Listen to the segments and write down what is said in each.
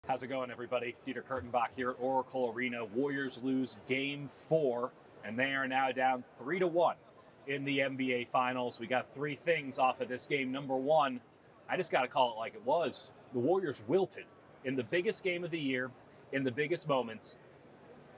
How's it going, everybody? Dieter Kurtenbach here at Oracle Arena. Warriors lose Game 4, and they are now down 3-1 in the NBA Finals. We got three things off of this game. Number one, I just got to call it like it was. The Warriors wilted in the biggest game of the year, in the biggest moments.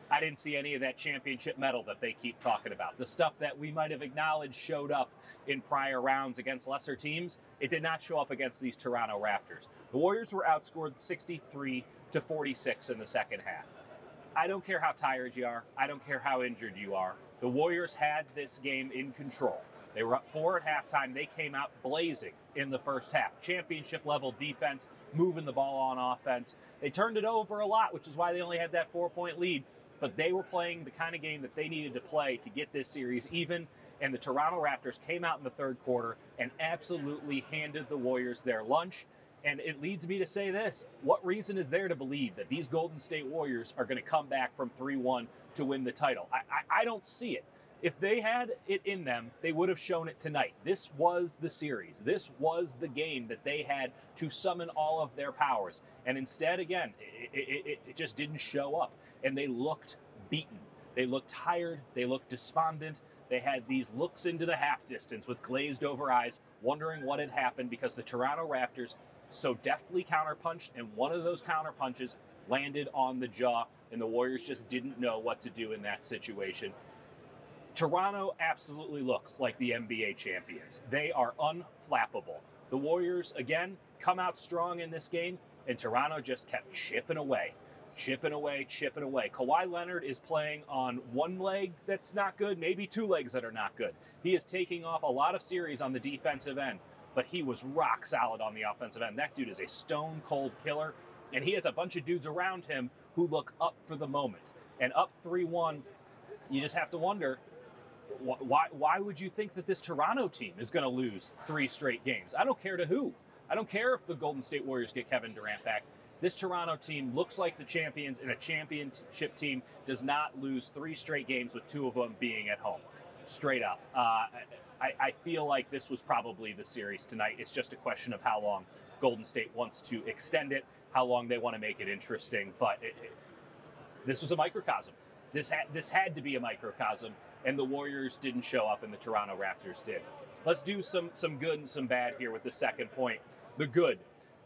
I didn't see any of that championship medal that they keep talking about. The stuff that we might have acknowledged showed up in prior rounds against lesser teams, it did not show up against these Toronto Raptors. The Warriors were outscored 63-46 in the second half. I don't care how tired you are. I don't care how injured you are. The Warriors had this game in control. They were up 4 at halftime. They came out blazing in the first half. Championship-level defense, moving the ball on offense. They turned it over a lot, which is why they only had that 4-point lead. But they were playing the kind of game that they needed to play to get this series even. And the Toronto Raptors came out in the third quarter and absolutely handed the Warriors their lunch. And it leads me to say this. What reason is there to believe that these Golden State Warriors are going to come back from 3-1 to win the title? I don't see it. If they had it in them, they would have shown it tonight. This was the series. This was the game that they had to summon all of their powers. And instead, again, it just didn't show up. And they looked beaten. They looked tired. They looked despondent. They had these looks into the half distance with glazed over eyes, wondering what had happened because the Toronto Raptors so deftly counterpunched, and one of those counterpunches landed on the jaw, and the Warriors just didn't know what to do in that situation. Toronto absolutely looks like the NBA champions. They are unflappable. The Warriors, again, come out strong in this game, and Toronto just kept chipping away. Kawhi Leonard is playing on one leg that's not good, maybe two legs that are not good. He is taking off a lot of series on the defensive end, but he was rock solid on the offensive end. That dude is a stone-cold killer, and he has a bunch of dudes around him who look up for the moment. And up 3-1, you just have to wonder, why would you think that this Toronto team is going to lose 3 straight games? I don't care to who. I don't care if the Golden State Warriors get Kevin Durant back. This Toronto team looks like the champions, and a championship team does not lose 3 straight games with 2 of them being at home. Straight up. I feel like this was probably the series tonight. It's just a question of how long Golden State wants to extend it, how long they want to make it interesting. But this was a microcosm. This had to be a microcosm, and the Warriors didn't show up, and the Toronto Raptors did. Let's do some good and some bad here with the second point. The good.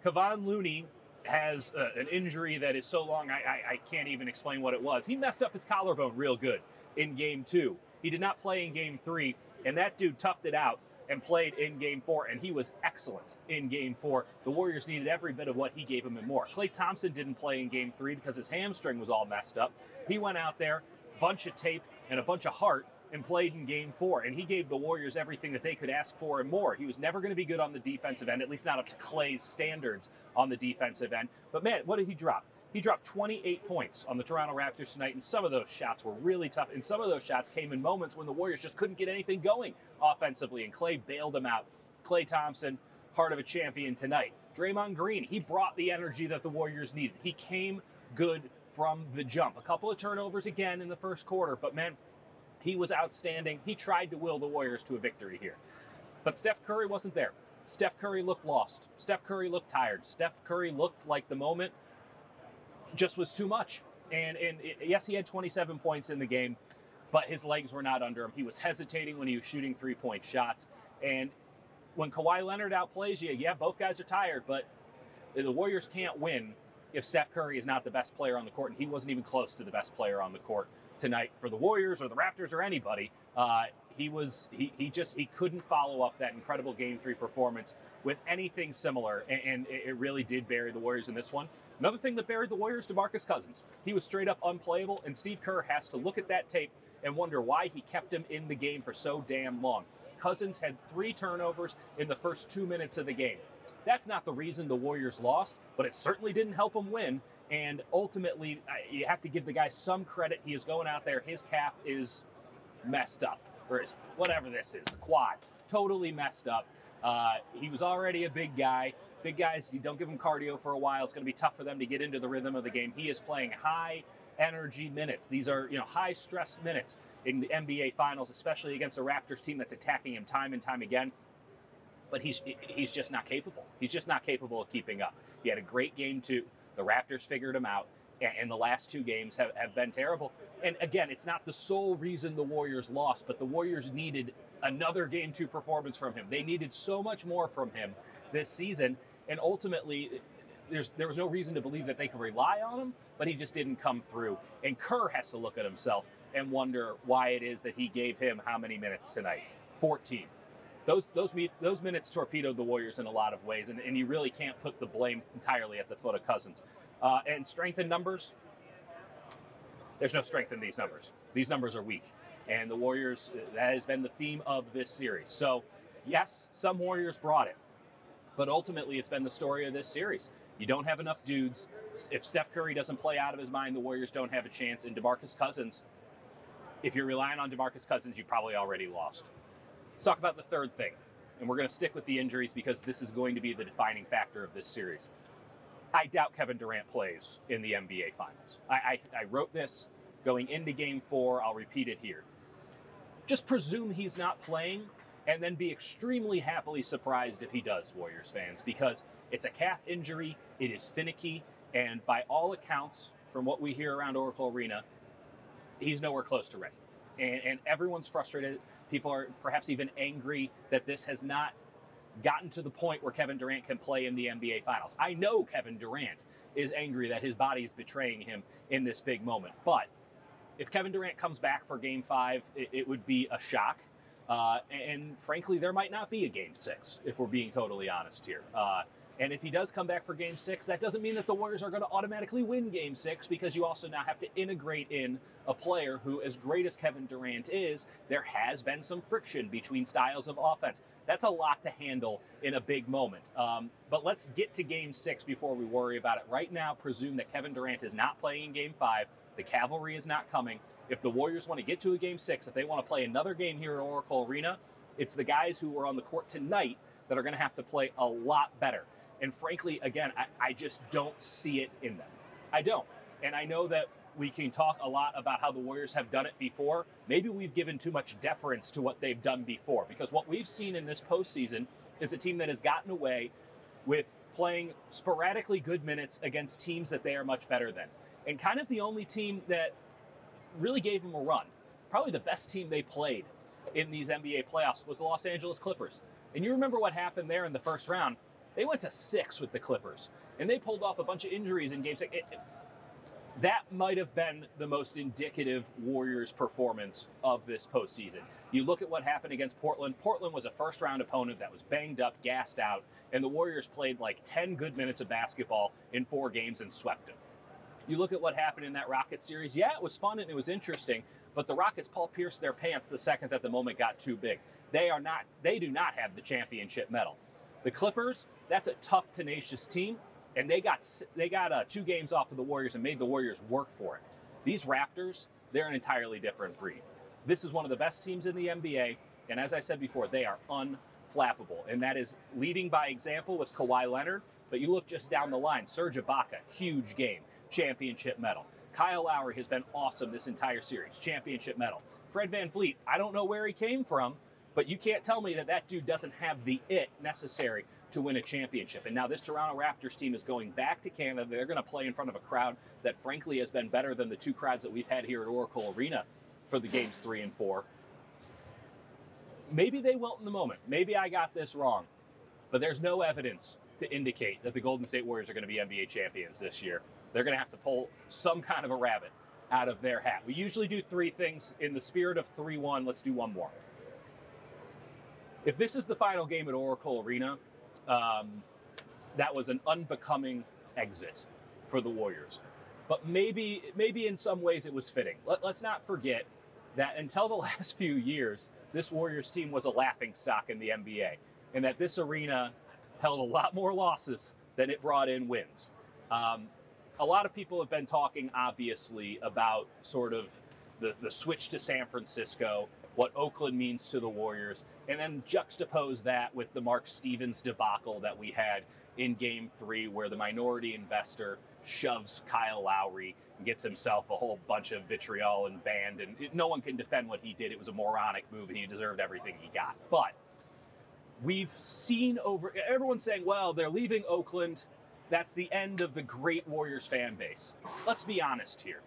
Kevon Looney has an injury that is so long I can't even explain what it was. He messed up his collarbone real good in Game 2. He did not play in Game 3, and that dude toughed it out and played in Game 4, and he was excellent in Game 4. The Warriors needed every bit of what he gave them and more. Klay Thompson didn't play in Game 3 because his hamstring was all messed up. He went out there, bunch of tape and a bunch of heart, and played in Game 4, and he gave the Warriors everything that they could ask for and more. He was never going to be good on the defensive end, at least not up to Klay's standards on the defensive end. But man, what did he drop? He dropped 28 points on the Toronto Raptors tonight, and some of those shots were really tough, and some of those shots came in moments when the Warriors just couldn't get anything going offensively, and Klay bailed them out. Klay Thompson, heart of a champion tonight. Draymond Green, he brought the energy that the Warriors needed. He came good from the jump. A couple of turnovers again in the first quarter, but man, he was outstanding. He tried to will the Warriors to a victory here. But Steph Curry wasn't there. Steph Curry looked lost. Steph Curry looked tired. Steph Curry looked like the moment just was too much. And yes, he had 27 points in the game, but his legs were not under him. He was hesitating when he was shooting 3-point shots. And when Kawhi Leonard outplays you, yeah, both guys are tired, but the Warriors can't win if Steph Curry is not the best player on the court, and he wasn't even close to the best player on the court tonight for the Warriors or the Raptors or anybody. He couldn't follow up that incredible Game 3 performance with anything similar, and it really did bury the Warriors in this one. Another thing that buried the Warriors, DeMarcus Cousins. He was straight up unplayable, and Steve Kerr has to look at that tape and wonder why he kept him in the game for so damn long. Cousins had 3 turnovers in the first 2 minutes of the game. That's not the reason the Warriors lost, but it certainly didn't help them win. And ultimately, you have to give the guy some credit. He is going out there. His calf is messed up, or his, whatever this is, the quad, totally messed up. He was already a big guy. Big guys, you don't give them cardio for a while. It's going to be tough for them to get into the rhythm of the game. He is playing high energy minutes. These are, high stress minutes in the NBA Finals, especially against a Raptors team that's attacking him time and time again. But he's just not capable. He's just not capable of keeping up. He had a great game 2. The Raptors figured him out, and the last 2 games have been terrible. And again, it's not the sole reason the Warriors lost, but the Warriors needed another Game 2 performance from him. They needed so much more from him this season, and ultimately, there was no reason to believe that they could rely on him, but he just didn't come through. And Kerr has to look at himself and wonder why it is that he gave him how many minutes tonight? 14. Those minutes torpedoed the Warriors in a lot of ways, and you really can't put the blame entirely at the foot of Cousins. And strength in numbers, there's no strength in these numbers. These numbers are weak. And the Warriors, that has been the theme of this series. So, yes, some Warriors brought it. But ultimately, it's been the story of this series. You don't have enough dudes. If Steph Curry doesn't play out of his mind, the Warriors don't have a chance. And DeMarcus Cousins, if you're relying on DeMarcus Cousins, you probably already lost. Let's talk about the third thing. And we're going to stick with the injuries because this is going to be the defining factor of this series. I doubt Kevin Durant plays in the NBA Finals. I wrote this going into Game 4. I'll repeat it here. Just presume he's not playing and then be extremely happily surprised if he does, Warriors fans, because it's a calf injury, it is finicky, and by all accounts, from what we hear around Oracle Arena, he's nowhere close to ready. And everyone's frustrated. People are perhaps even angry that this has not gotten to the point where Kevin Durant can play in the NBA Finals. I know Kevin Durant is angry that his body is betraying him in this big moment. But if Kevin Durant comes back for Game 5, it would be a shock. And frankly, there might not be a Game 6, if we're being totally honest here. And if he does come back for Game 6, that doesn't mean that the Warriors are going to automatically win Game 6, because you also now have to integrate in a player who, as great as Kevin Durant is, there has been some friction between styles of offense. That's a lot to handle in a big moment. But let's get to Game 6 before we worry about it. Right now, presume that Kevin Durant is not playing in Game 5. The cavalry is not coming. If the Warriors want to get to a Game 6, if they want to play another game here at Oracle Arena, it's the guys who were on the court tonight that are going to have to play a lot better. And frankly, again, I just don't see it in them. I don't. And I know that we can talk a lot about how the Warriors have done it before. Maybe we've given too much deference to what they've done before, because what we've seen in this postseason is a team that has gotten away with playing sporadically good minutes against teams that they are much better than. And kind of the only team that really gave them a run, probably the best team they played in these NBA playoffs, was the Los Angeles Clippers. And you remember what happened there in the first round. They went to 6 with the Clippers, and they pulled off a bunch of injuries in Game 6. That might have been the most indicative Warriors performance of this postseason. You look at what happened against Portland. Portland was a first-round opponent that was banged up, gassed out, and the Warriors played like 10 good minutes of basketball in 4 games and swept them. You look at what happened in that Rockets series. Yeah, it was fun and it was interesting, but the Rockets pierced their pants the second that the moment got too big. They do not have the championship medal. The Clippers, that's a tough, tenacious team, and they got 2 games off of the Warriors and made the Warriors work for it. These Raptors, they're an entirely different breed. This is one of the best teams in the NBA, and as I said before, they are unflappable, and that is leading by example with Kawhi Leonard. But you look just down the line, Serge Ibaka, huge game, championship medal. Kyle Lowry has been awesome this entire series, championship medal. Fred VanVleet, I don't know where he came from, but you can't tell me that that dude doesn't have the it necessary to win a championship. And now this Toronto Raptors team is going back to Canada. They're going to play in front of a crowd that frankly has been better than the 2 crowds that we've had here at Oracle Arena for the games 3 and 4. Maybe they wilt in the moment. Maybe I got this wrong. But there's no evidence to indicate that the Golden State Warriors are going to be NBA champions this year. They're going to have to pull some kind of a rabbit out of their hat. We usually do 3 things. In the spirit of 3-1, let's do one more. If this is the final game at Oracle Arena, that was an unbecoming exit for the Warriors. But maybe in some ways it was fitting. Let's not forget that until the last few years, this Warriors team was a laughingstock in the NBA, and that this arena held a lot more losses than it brought in wins. A lot of people have been talking, obviously, about sort of the switch to San Francisco, what Oakland means to the Warriors, and then juxtapose that with the Mark Stevens debacle that we had in Game 3, where the minority investor shoves Kyle Lowry and gets himself a whole bunch of vitriol and banned, and no one can defend what he did. It was a moronic move, and he deserved everything he got. But we've seen everyone's saying, well, they're leaving Oakland, That's the end of the great Warriors fan base. Let's be honest here.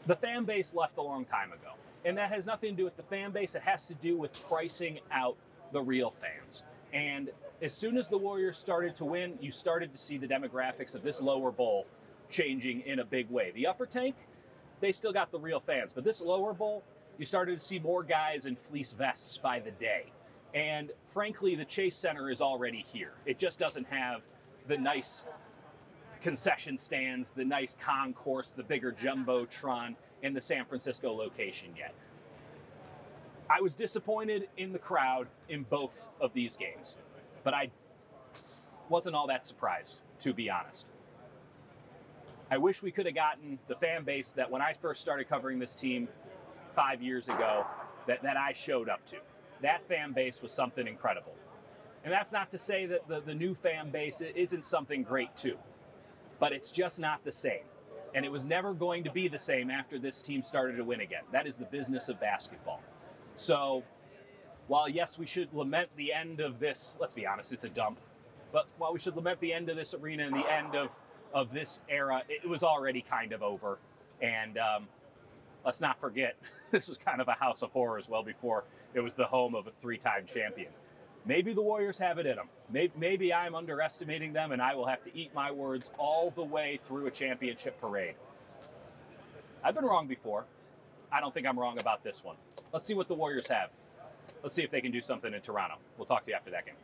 The fan base left a long time ago. And that has nothing to do with the fan base. It has to do with pricing out the real fans. And as soon as the Warriors started to win, you started to see the demographics of this lower bowl changing in a big way. The upper tank, they still got the real fans. But this lower bowl, you started to see more guys in fleece vests by the day. And frankly, the Chase Center is already here. It just doesn't have the nice concession stands, the nice concourse, the bigger Jumbotron in the San Francisco location yet. I was disappointed in the crowd in both of these games, but I wasn't all that surprised, to be honest. I wish we could have gotten the fan base that when I first started covering this team 5 years ago, that I showed up to. That fan base was something incredible. And that's not to say that the new fan base isn't something great too, but it's just not the same. And it was never going to be the same after this team started to win again. That is the business of basketball. So while, yes, we should lament the end of this, let's be honest, it's a dump. But while we should lament the end of this arena and the end of this era, it was already kind of over. And let's not forget, this was kind of a house of horrors well before it was the home of a three-time champion. Maybe the Warriors have it in them. Maybe I'm underestimating them, and I will have to eat my words all the way through a championship parade. I've been wrong before. I don't think I'm wrong about this one. Let's see what the Warriors have. Let's see if they can do something in Toronto. We'll talk to you after that game.